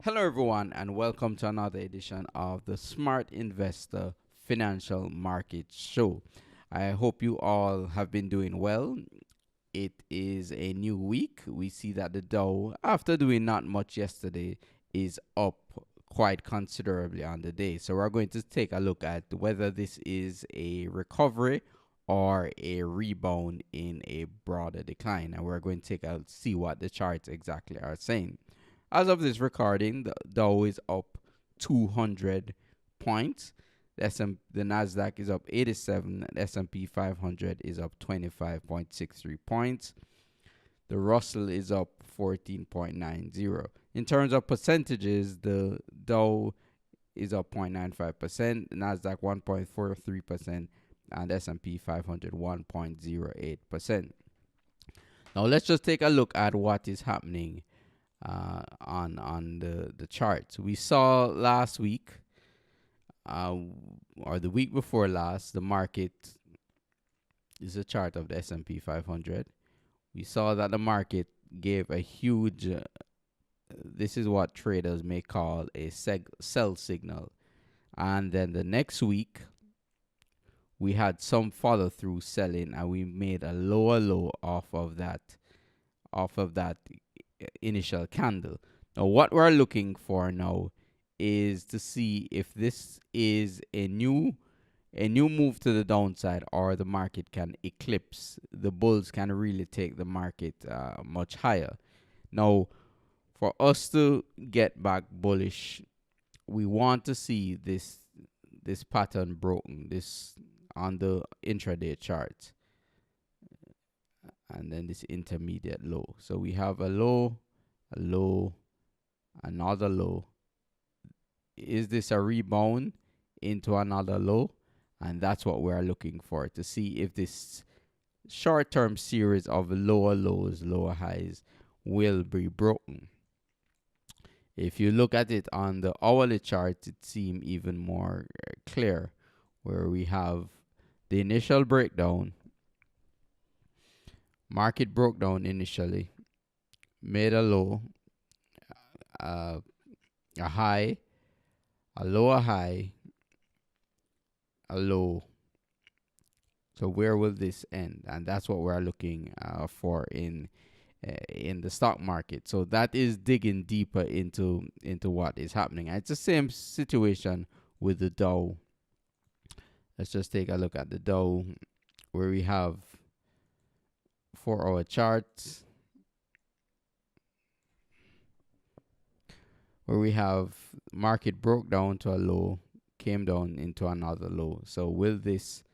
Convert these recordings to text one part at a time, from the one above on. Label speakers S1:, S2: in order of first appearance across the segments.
S1: Hello, everyone, and welcome to another edition of the Smart Investor Financial Market Show. I hope you all have been doing well. It is a new week. We see that the Dow, after doing not much yesterday, is up quite considerably on the day. So, we're going to take a look at whether this is a recovery or a rebound in a broader decline. And we're going to see what the charts exactly are saying. As of this recording, the Dow is up 200 points. The Nasdaq is up 87. The S&P 500 is up 25.63 points. The Russell is up 14.90. In terms of percentages, the Dow is up 0.95%, the Nasdaq 1.43%, and S&P 500 1.08%. Now let's just take a look at what is happening on the charts. We saw last week, or the week before last, the market is a chart of the S&P 500. We saw that the market gave a huge, this is what traders may call a sell signal. And then the next week, we had some follow through selling, and we made a lower low off of that initial candle. Now, what we're looking for now is to see if this is a new move to the downside, or the market can eclipse. The bulls can really take the market much higher. Now, for us to get back bullish, we want to see this pattern broken, this on the intraday chart, and then this intermediate low. So we have a low, another low. Is this a rebound into another low? And that's what we're looking for, to see if this short-term series of lower lows, lower highs will be broken. If you look at it on the hourly chart, it seems even more clear, where we have the initial breakdown. Market broke down initially, made a low, a high, a lower high, a low. So where will this end? And that's what we're looking for in the stock market. So that is digging deeper into what is happening. And it's the same situation with the Dow. Let's just take a look at the Dow, where we have 4-hour charts, where we have market broke down to a low, came down into another low. So will this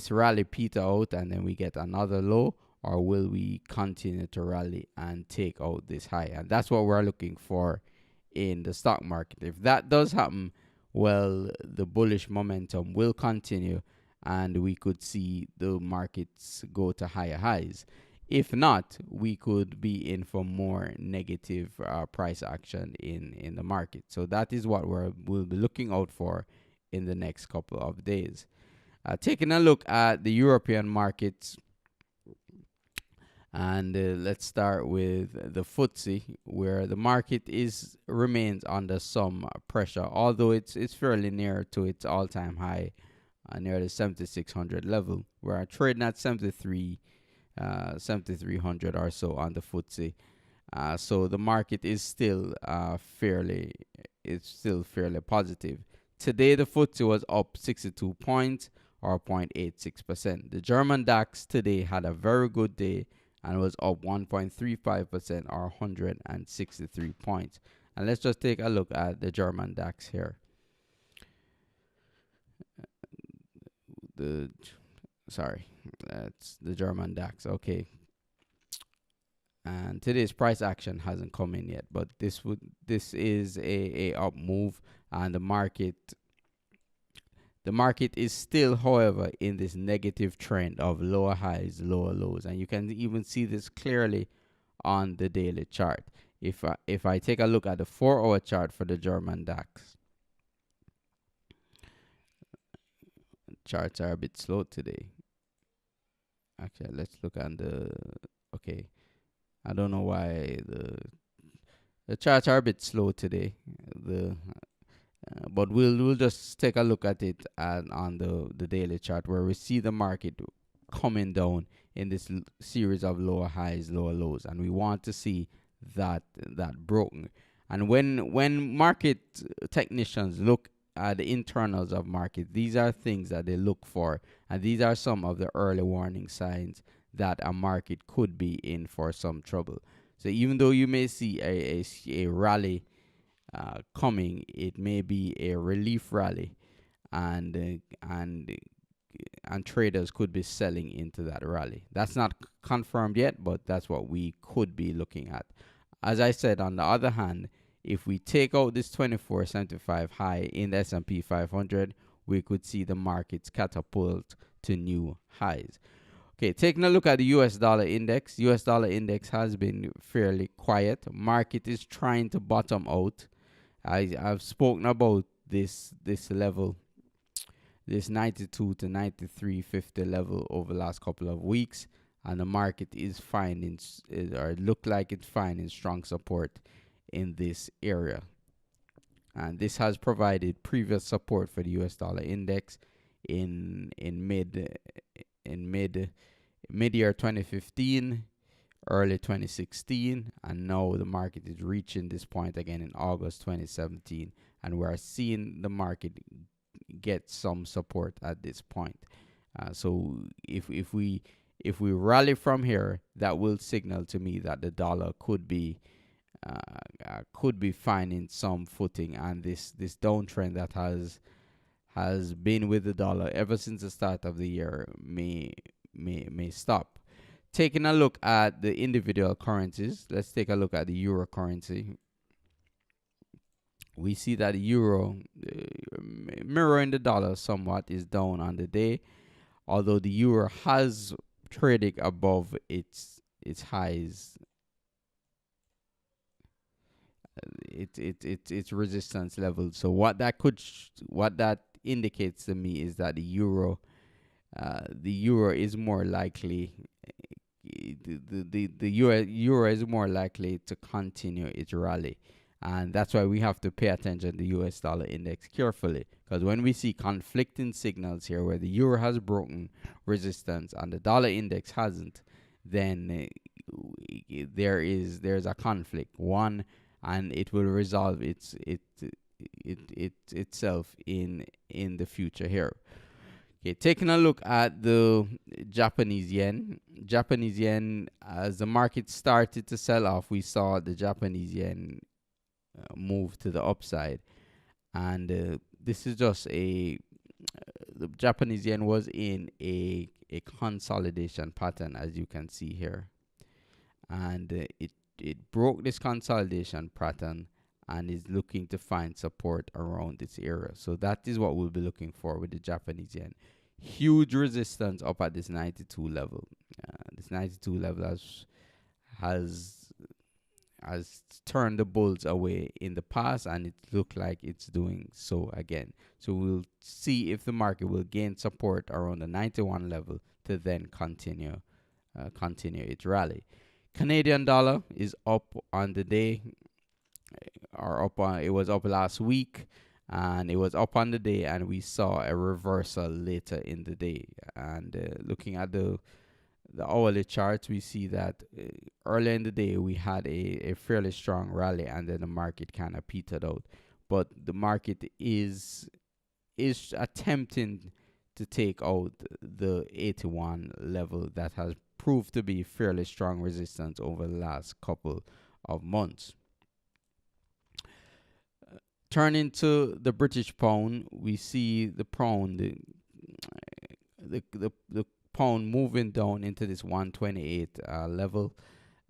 S1: rally peter out and then we get another low, or will we continue to rally and take out this high? And that's what we're looking for in the stock market. If that does happen, well, the bullish momentum will continue, and we could see the markets go to higher highs. If not, we could be in for more negative price action in the market. So that is what we'll be looking out for in the next couple of days. Taking a look at the European markets, and let's start with the FTSE, where the market remains under some pressure, although it's fairly near to its all-time high, near the 7,600 level. We're trading at 7,300 or so on the FTSE. So the market is still fairly positive. Today the FTSE was up 62 points, or 0.86%. The German DAX today had a very good day and was up 1.35%, or 163 points. And let's just take a look at the German DAX here. That's the German DAX. Okay. And today's price action hasn't come in yet, but this is a up move, and the market is still, however, in this negative trend of lower highs, lower lows, and you can even see this clearly on the daily chart. If I take a look at the 4-hour chart for the German DAX, charts are a bit slow today. Actually, let's look at okay. I don't know why The charts are a bit slow today. The But we'll just take a look at it on the daily chart, where we see the market coming down in this series of lower highs, lower lows, and we want to see that broken. And when market technicians look at the internals of market, these are things that they look for, and these are some of the early warning signs that a market could be in for some trouble. So even though you may see a rally coming, it may be a relief rally, and and traders could be selling into that rally. That's not confirmed yet, but that's what we could be looking at. As I said, on the other hand, if we take out this 2475 high in the S&P 500, we could see the markets catapult to new highs. Okay, taking a look at the US dollar index. US dollar index has been fairly quiet. Market is trying to bottom out. I've spoken about this level, this 92 to 93.50 level over the last couple of weeks, and the market is finding, or look like it's finding, strong support in this area. And this has provided previous support for the US dollar index in mid-year 2015, early 2016, and now the market is reaching this point again in August 2017, and we're seeing the market get some support at this point. So if we rally from here, that will signal to me that the dollar could be finding some footing, and this downtrend that has been with the dollar ever since the start of the year may stop. Taking a look at the individual currencies, let's take a look at the euro currency. We see that the euro, mirroring the dollar somewhat, is down on the day, although the euro has traded above its highs, its resistance level. So what that indicates to me is that the euro is more likely, the euro is more likely to continue its rally, and that's why we have to pay attention to the US dollar index carefully, because when we see conflicting signals here, where the euro has broken resistance and the dollar index hasn't, then there's a conflict, and it will resolve itself in the future here. Okay, taking a look at the Japanese yen. Japanese yen, as the market started to sell off, we saw the Japanese yen move to the upside. And this is just the Japanese yen was in a consolidation pattern, as you can see here. And it broke this consolidation pattern and is looking to find support around this area. So that is what we'll be looking for with the Japanese yen. Huge resistance up at this 92 level. This 92 level has turned the bulls away in the past, and it looked like it's doing so again. So we'll see if the market will gain support around the 91 level to then continue its rally. Canadian dollar is up on the day, it was up last week, and it was up on the day, and we saw a reversal later in the day. And looking at the hourly charts, we see that earlier in the day we had a fairly strong rally, and then the market kind of petered out. But the market is attempting to take out the 81 level that has proved to be fairly strong resistance over the last couple of months. Turning to the British pound, we see the pound, the pound moving down into this 128 level.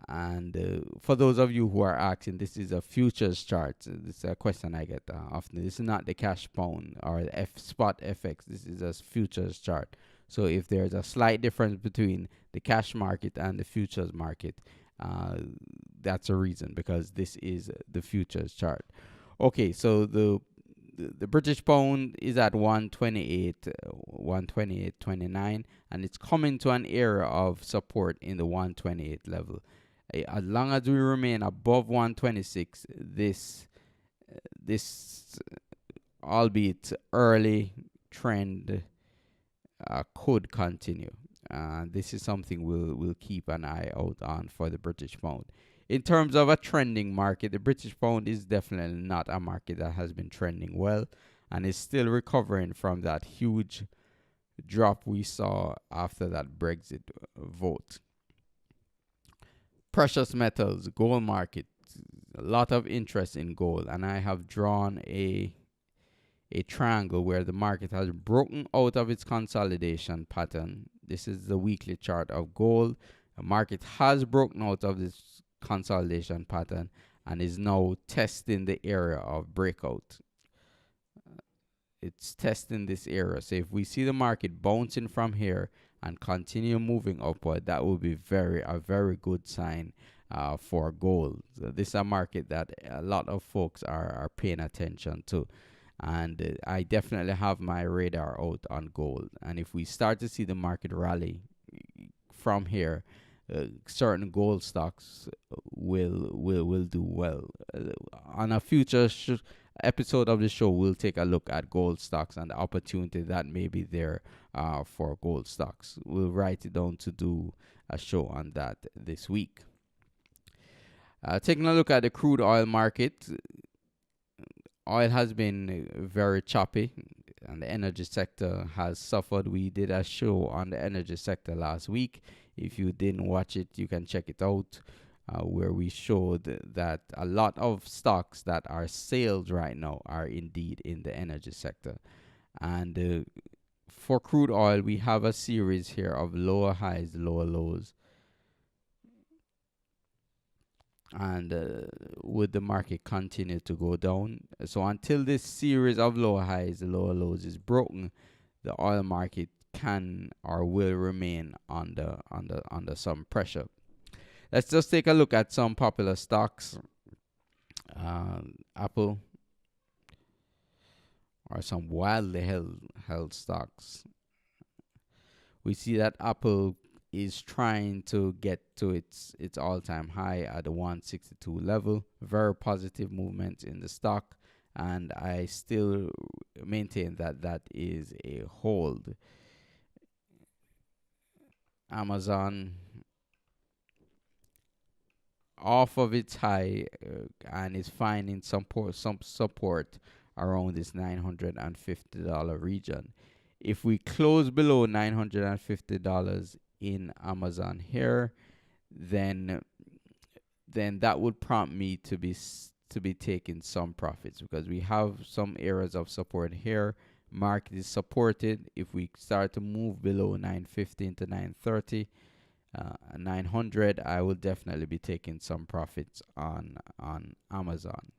S1: And for those of you who are asking, this is a futures chart. This is a question I get often. This is not the cash pound or the spot FX. This is a futures chart. So if there's a slight difference between the cash market and the futures market, that's a reason, because this is the futures chart. Okay, so the British pound is at 128.29, and it's coming to an area of support in the 128 level. As long as we remain above 126, this albeit early trend could continue. This is something we'll keep an eye out on for the British pound. In terms of a trending market, the British pound is definitely not a market that has been trending well and is still recovering from that huge drop we saw after that Brexit vote. Precious metals, gold market, a lot of interest in gold, and I have drawn a triangle where the market has broken out of its consolidation pattern. This is the weekly chart of gold. The market has broken out of this consolidation pattern and is now testing the area of breakout. It's testing this area. So if we see the market bouncing from here and continue moving upward, that will be a very good sign for gold. So this is a market that a lot of folks are paying attention to. And I definitely have my radar out on gold. And if we start to see the market rally from here, certain gold stocks will do well. On a future episode of the show, we'll take a look at gold stocks and the opportunity that may be there for gold stocks. We'll write it down to do a show on that this week. Taking a look at the crude oil market, oil has been very choppy and the energy sector has suffered. We did a show on the energy sector last week. If you didn't watch it, you can check it out, where we showed that a lot of stocks that are sailed right now are indeed in the energy sector. And for crude oil, we have a series here of lower highs, lower lows. And would the market continue to go down? So until this series of lower highs, lower lows is broken, the oil market can or will remain under some pressure. Let's just take a look at some popular stocks. Apple, or some wildly held stocks. We see that Apple is trying to get to its all-time high at the 162 level. Very positive movement in the stock, and I still maintain that is a hold. Amazon off of its high and is finding some support around this $950 region. If we close below $950 in Amazon here, then that would prompt me to be taking some profits, because we have some areas of support here. Market is supported. If we start to move below 950 to 930, 900, I will definitely be taking some profits on Amazon.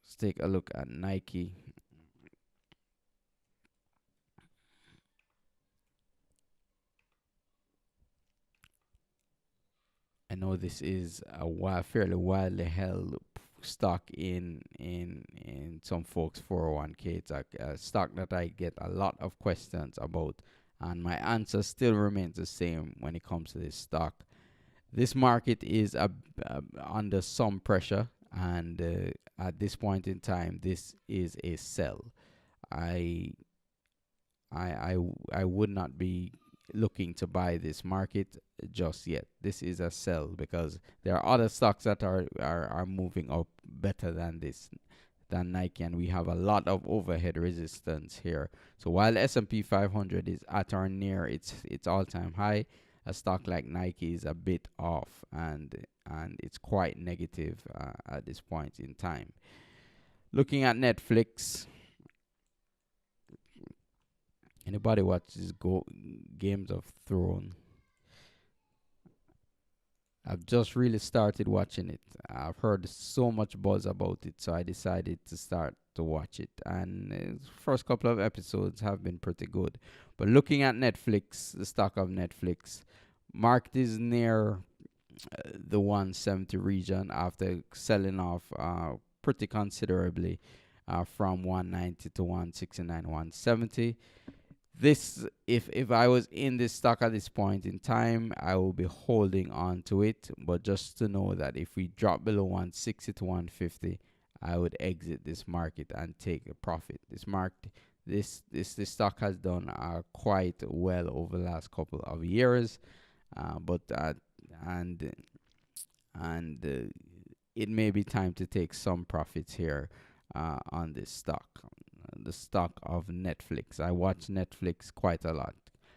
S1: Let's take a look at Nike. I know this is a fairly widely held stock in some folks' 401k. It's a stock that I get a lot of questions about, and my answer still remains the same when it comes to this stock. This market is under some pressure, and at this point in time, this is a sell. I would not be looking to buy this market just yet. This is a sell, because there are other stocks that are moving up better than Nike, and we have a lot of overhead resistance here. So while the S&P 500 is at or near its all-time high, a stock like Nike is a bit off, and it's quite negative at this point in time. Looking at Netflix. Anybody watches Games of Thrones? I've just really started watching it. I've heard so much buzz about it, so I decided to start to watch it. And the first couple of episodes have been pretty good. But looking at Netflix, the stock of Netflix, market is near the 170 region after selling off pretty considerably from 190 to 169, 170. This, if I was in this stock at this point in time, I will be holding on to it. But just to know that if we drop below 160 to 150, I would exit this market and take a profit. This stock has done quite well over the last couple of years, but and and it may be time to take some profits here on this stock, the stock of Netflix. I watch Netflix quite a lot.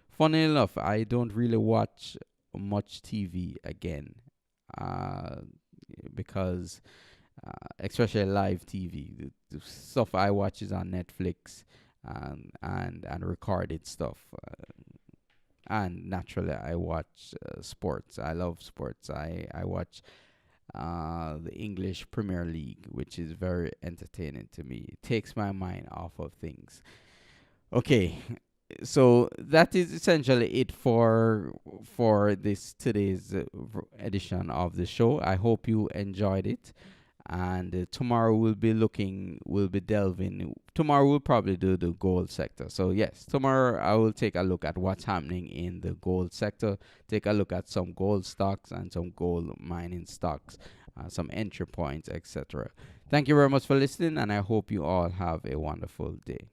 S1: Funny enough, I don't really watch much TV again, uh, because especially live TV, the stuff I watch is on Netflix, and recorded stuff. And naturally, I watch sports. I love sports. I watch the English Premier League, which is very entertaining to me. It takes my mind off of things. Okay, so that is essentially it for this today's edition of the show. I hope you enjoyed it. And tomorrow we'll be delving. Tomorrow we'll probably do the gold sector. So yes, tomorrow I will take a look at what's happening in the gold sector. Take a look at some gold stocks and some gold mining stocks, some entry points, etc. Thank you very much for listening, and I hope you all have a wonderful day.